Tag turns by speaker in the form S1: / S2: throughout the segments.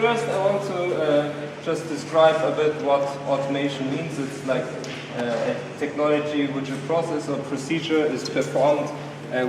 S1: first I want to just describe a bit what automation means. It's like a technology which a process or procedure is performed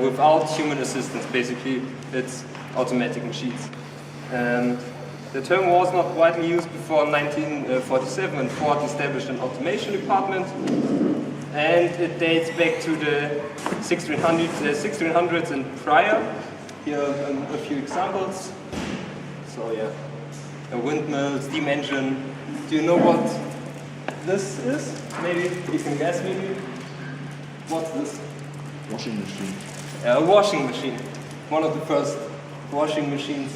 S1: without human assistance. Basically, it's automatic machines. The term was not widely used before 1947 when Ford established an automation department, and it dates back to the 1600s and prior. Here are a few examples. So yeah, a windmill, steam engine. Do you know what this is? Maybe you can guess. Maybe what's this?
S2: Washing machine.
S1: A washing machine. One of the first washing machines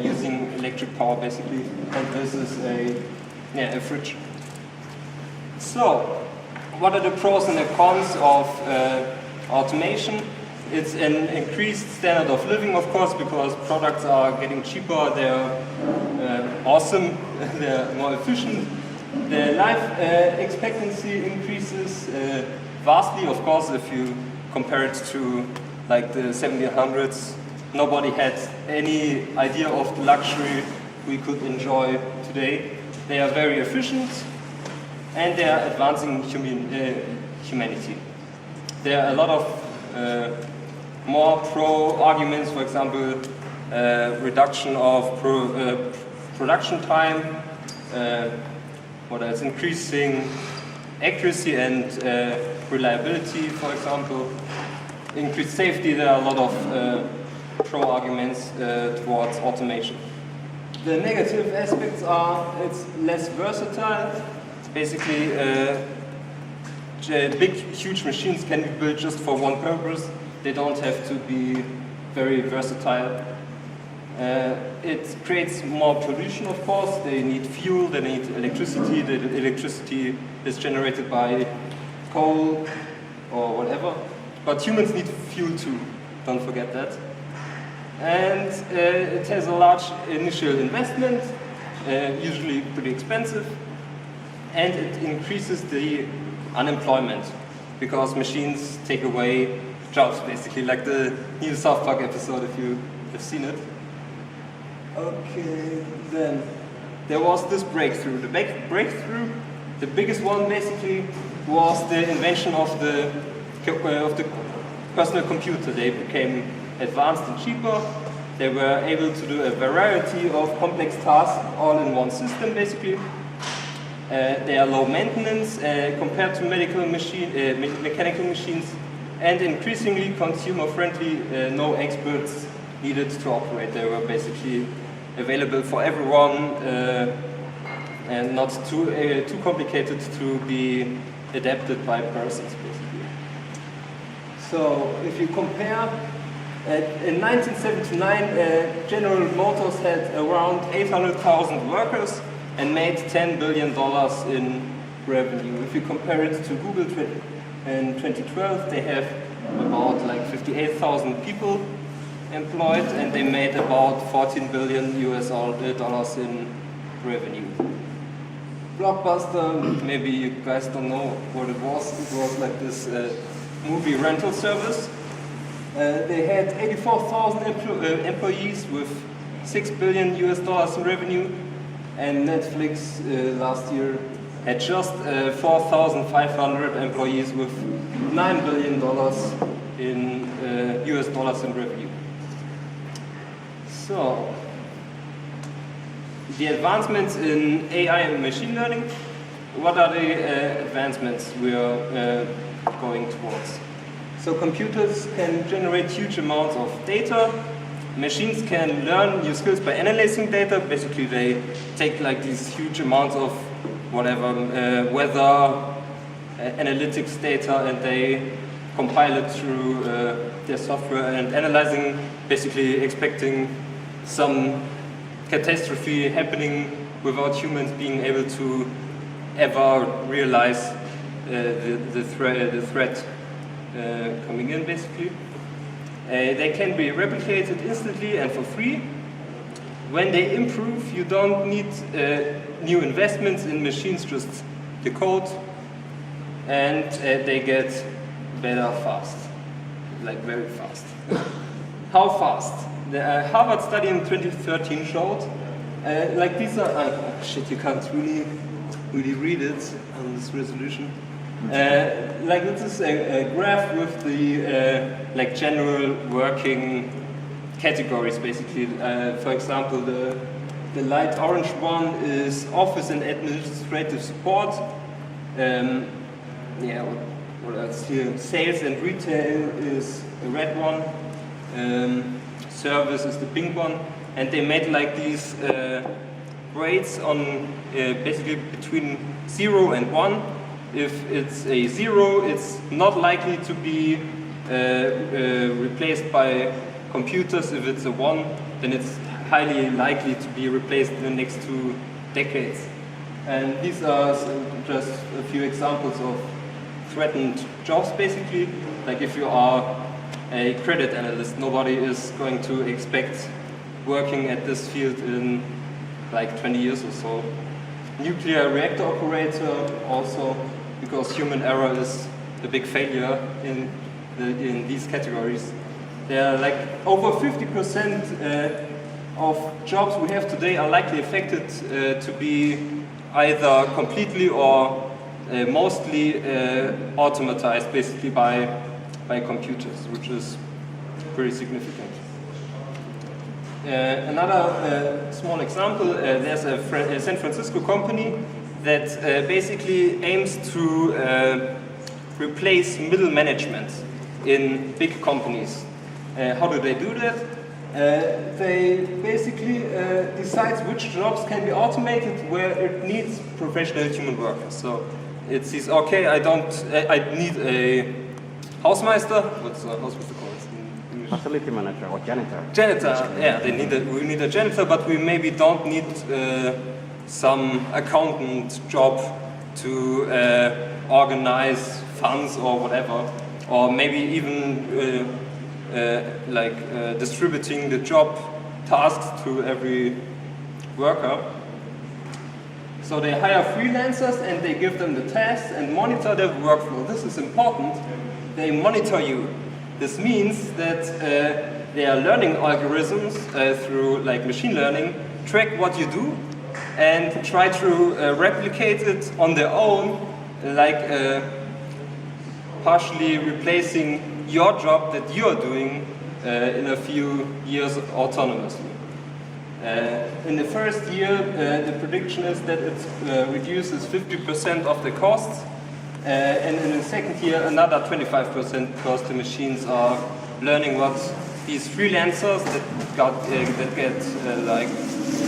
S1: using electric power, basically. And this is a fridge. So, what are the pros and the cons of automation? It's an increased standard of living, of course, because products are getting cheaper, they're awesome, they're more efficient. The life expectancy increases vastly, of course, if you compare it to like the 1700s. Nobody had any idea of the luxury we could enjoy today. They are very efficient and they are advancing humanity. There are a lot of more pro-arguments, for example, reduction of production time, what else? Increasing accuracy and reliability, for example. Increased safety, there are a lot of pro-arguments towards automation. The negative aspects are it's less versatile. It's basically big, huge machines can be built just for one purpose. They don't have to be very versatile. It creates more pollution, of course. They need fuel, they need electricity. The electricity is generated by coal or whatever. But humans need fuel too, don't forget that. And it has a large initial investment, usually pretty expensive, and it increases the unemployment because machines take away jobs, basically, like the new South Park episode, if you have seen it. Okay, then there was this breakthrough. The breakthrough, the biggest one basically, was the invention of the personal computer. They became advanced and cheaper. They were able to do a variety of complex tasks all in one system, basically. They are low maintenance compared to mechanical machines, and increasingly consumer-friendly, no experts needed to operate. They were basically available for everyone and not too complicated to be adapted by persons, basically. So if you compare, in 1979, General Motors had around 800,000 workers and made $10 billion in revenue. If you compare it to Google in 2012, they have about like 58,000 people employed and they made about $14 billion US in revenue. Blockbuster, maybe you guys don't know what it was. It was like this movie rental service. They had 84,000 employees with $6 billion US in revenue, and Netflix last year had just 4,500 employees with $9 billion in US dollars in revenue. So, the advancements in AI and machine learning, what are the advancements we are going towards? So computers can generate huge amounts of data. Machines can learn new skills by analyzing data. Basically, they take like these huge amounts of whatever, weather, analytics data, and they compile it through their software and analyzing, basically expecting some catastrophe happening without humans being able to ever realize the threat coming in, basically. They can be replicated instantly and for free. When they improve, you don't need new investments in machines, just the code, and they get better fast, like very fast. How fast? The Harvard study in 2013 showed Like these are, shit, you can't really read it on this resolution. Like this is a graph with the like general working categories basically. For example, the light orange one is office and administrative support. Yeah, what else here? Sales and retail is the red one. Service is the pink one. And they made like these grades on basically between 0 and 1. If it's a 0, it's not likely to be replaced by computers. If it's a 1, then it's highly likely to be replaced in the next 2 decades. And these are just a few examples of threatened jobs basically. Like if you are a credit analyst, nobody is going to expect working at this field in like 20 years or so. Nuclear reactor operator also, because human error is a big failure in these categories. There are like over 50% of jobs we have today are likely affected to be either completely or mostly automatized basically by computers, which is pretty significant. Another small example, there's a San Francisco company that basically aims to replace middle management in big companies. How do they do that? They basically decide which jobs can be automated where it needs professional human workers. So it says, okay, I need a Hausmeister. What's a Hausmeister called?
S2: Facility manager or janitor.
S1: Janitor, yeah, we need a janitor, but we maybe don't need some accountant job to organize funds or whatever, or maybe even distributing the job tasks to every worker. So they hire freelancers and they give them the tasks and monitor their workflow. This is important. They monitor you. This means that they are learning algorithms through like machine learning, track what you do, and try to replicate it on their own, like partially replacing your job that you are doing in a few years autonomously. In the first year, the prediction is that it reduces 50% of the costs. And in the second year, another 25% because the machines are learning what these freelancers that get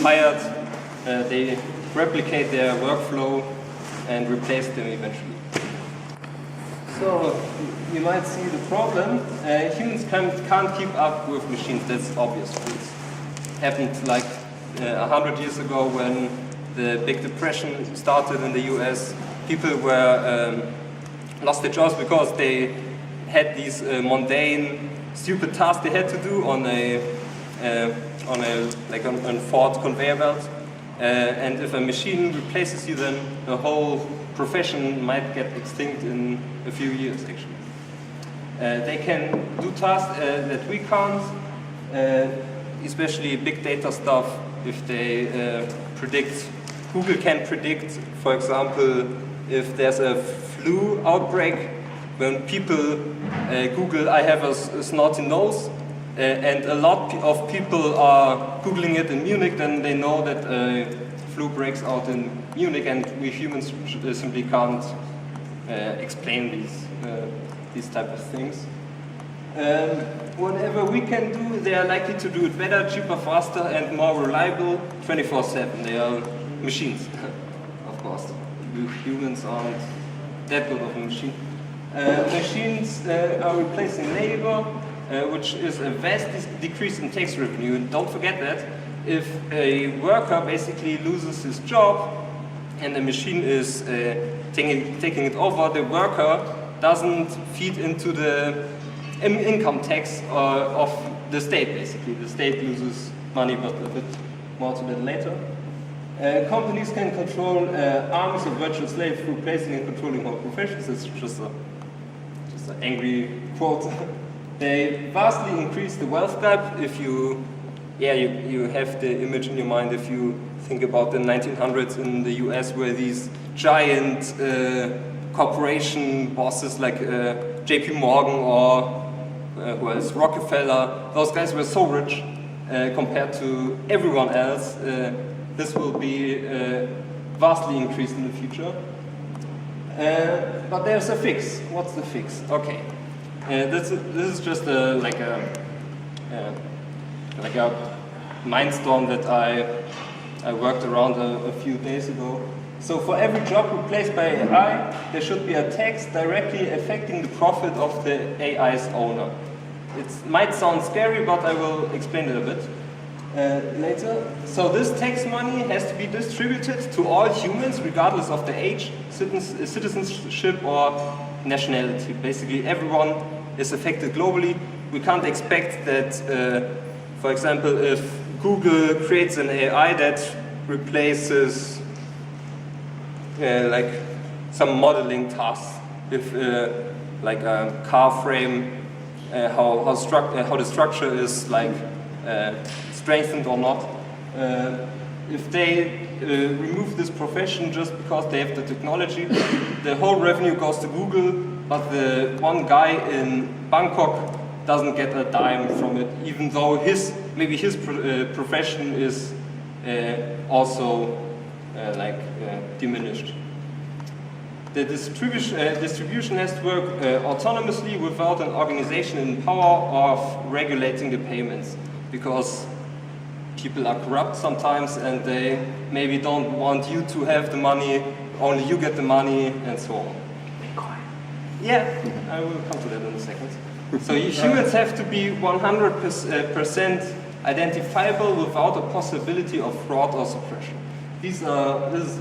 S1: hired, they replicate their workflow and replace them eventually. So you might see the problem. Humans can't keep up with machines. That's obvious. It happened like 100 years ago when the Big Depression started in the US. People were lost their jobs because they had these mundane, stupid tasks they had to do on Ford conveyor belt. And if a machine replaces you, then the whole profession might get extinct in a few years. Actually, they can do tasks that we can't, especially big data stuff. If they predict, Google can predict, for example, if there's a flu outbreak, when people Google, I have a snotty nose, and a lot of people are Googling it in Munich, then they know that flu breaks out in Munich, and we humans simply can't explain these type of things. Whatever we can do, they are likely to do it better, cheaper, faster, and more reliable 24/7. They are machines, of course. We humans aren't that good of a machine. Machines are replacing labor, which is a vast decrease in tax revenue. And don't forget that if a worker basically loses his job and the machine is taking it over, the worker doesn't feed into the income tax of the state, basically. The state loses money, but a bit more to that later. Companies can control armies of virtual slaves through placing and controlling whole professions. It's just an angry quote. They vastly increase the wealth gap. If you yeah, you have the image in your mind if you think about the 1900s in the US, where these giant corporation bosses like JP Morgan or who else, Rockefeller, those guys were so rich compared to everyone else. This will be vastly increased in the future. But there's a fix. What's the fix? Okay, this is just like a mindstorm that I worked around a few days ago. So for every job replaced by AI, there should be a tax directly affecting the profit of the AI's owner. It might sound scary, but I will explain it a bit later. So this tax money has to be distributed to all humans, regardless of their age, citizenship, or nationality. Basically, everyone is affected globally. We can't expect that, for example, if Google creates an AI that replaces like some modeling tasks with like a car frame, how the structure is like strengthened or not. If they remove this profession just because they have the technology, the whole revenue goes to Google, but the one guy in Bangkok doesn't get a dime from it, even though maybe his profession is also diminished. The distribution has to work autonomously without an organization in power of regulating the payments, because people are corrupt sometimes and they maybe don't want you to have the money, only you get the money, and so on. Yeah, I will come to that in a second. So humans have to be 100% identifiable without a possibility of fraud or suppression. This is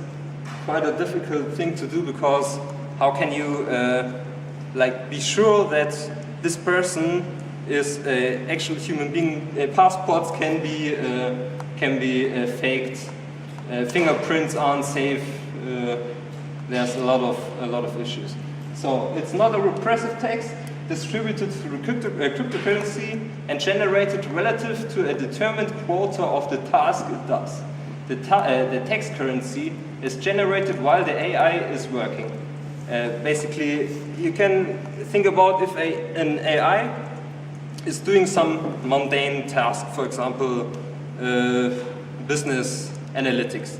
S1: quite a difficult thing to do, because how can you be sure that this person is an actual human being? Passports can be faked. Fingerprints aren't safe. There's a lot of issues. So it's not a repressive tax distributed through cryptocurrency and generated relative to a determined quota of the task it does. The tax currency is generated while the AI is working. Basically, you can think about if an AI is doing some mundane task, for example, business analytics.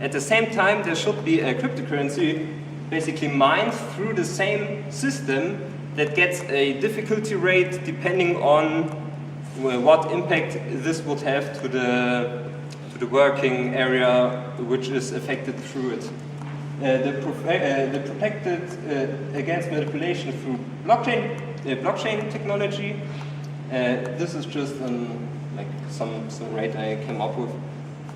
S1: At the same time, there should be a cryptocurrency basically mined through the same system that gets a difficulty rate depending on what impact this would have to the working area which is affected through it. The protected against manipulation through blockchain technology. This is just some rate I came up with.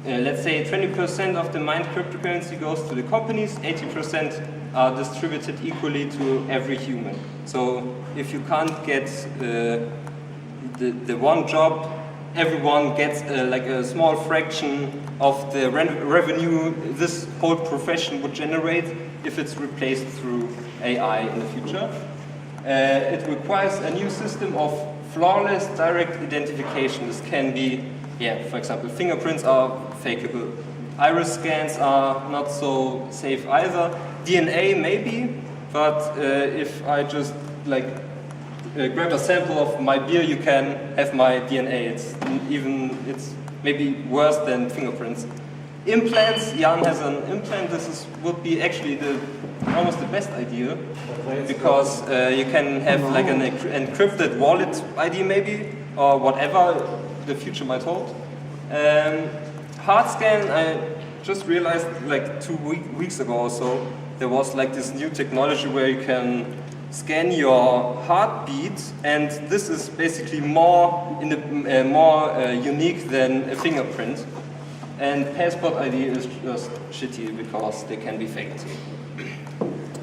S1: Let's say 20% of the mined cryptocurrency goes to the companies, 80% are distributed equally to every human. So if you can't get the one job, everyone gets a small fraction of the revenue this whole profession would generate if it's replaced through AI in the future. It requires a new system of flawless direct identification. This can be, for example, fingerprints are fakeable. Iris scans are not so safe either. DNA maybe, but if I just grab a sample of my beer, you can have my DNA. It's maybe worse than fingerprints. Implants, Jan has an implant. This would be actually almost the best idea, because you can have an encrypted wallet ID maybe, or whatever the future might hold. Heart scan, I just realized 2 weeks ago or so, there was this new technology where you can scan your heartbeat, and this is basically more unique than a fingerprint. And passport ID is just shitty because they can be faked.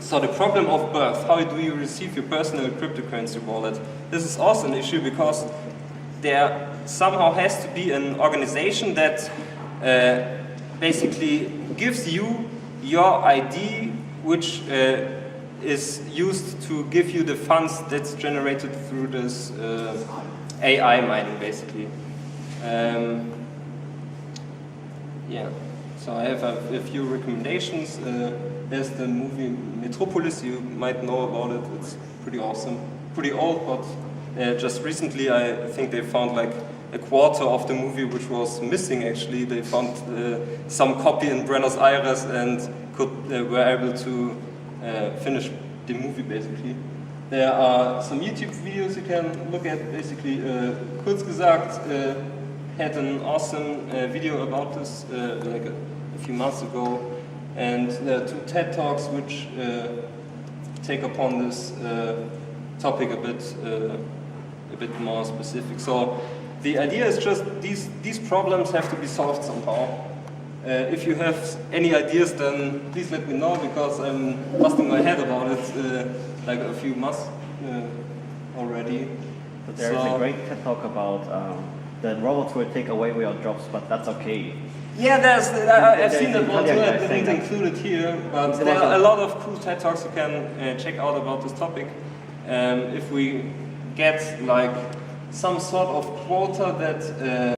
S1: So the problem of birth, how do you receive your personal cryptocurrency wallet? This is also an issue, because there somehow has to be an organization that basically gives you your ID, which is used to give you the funds that's generated through this AI mining, basically. Yeah, so I have a few recommendations. There's the movie Metropolis, you might know about it, it's pretty awesome. Pretty old, but just recently I think they found like a quarter of the movie which was missing actually. They found some copy in Buenos Aires and were able to finish the movie basically. There are some YouTube videos you can look at. Basically, kurz gesagt, had an awesome video about this like a few months ago, and there are 2 TED Talks which take upon this topic a bit more specific. So the idea is just these problems have to be solved somehow. If you have any ideas, then please let me know, because I'm busting my head about it like a few months already.
S2: But there is a great TED Talk about that robots will take away your jobs, but that's okay.
S1: Yeah, I've seen that one too. I didn't include it here, but there are a lot of cool TED Talks you can check out about this topic. If we get like some sort of quota that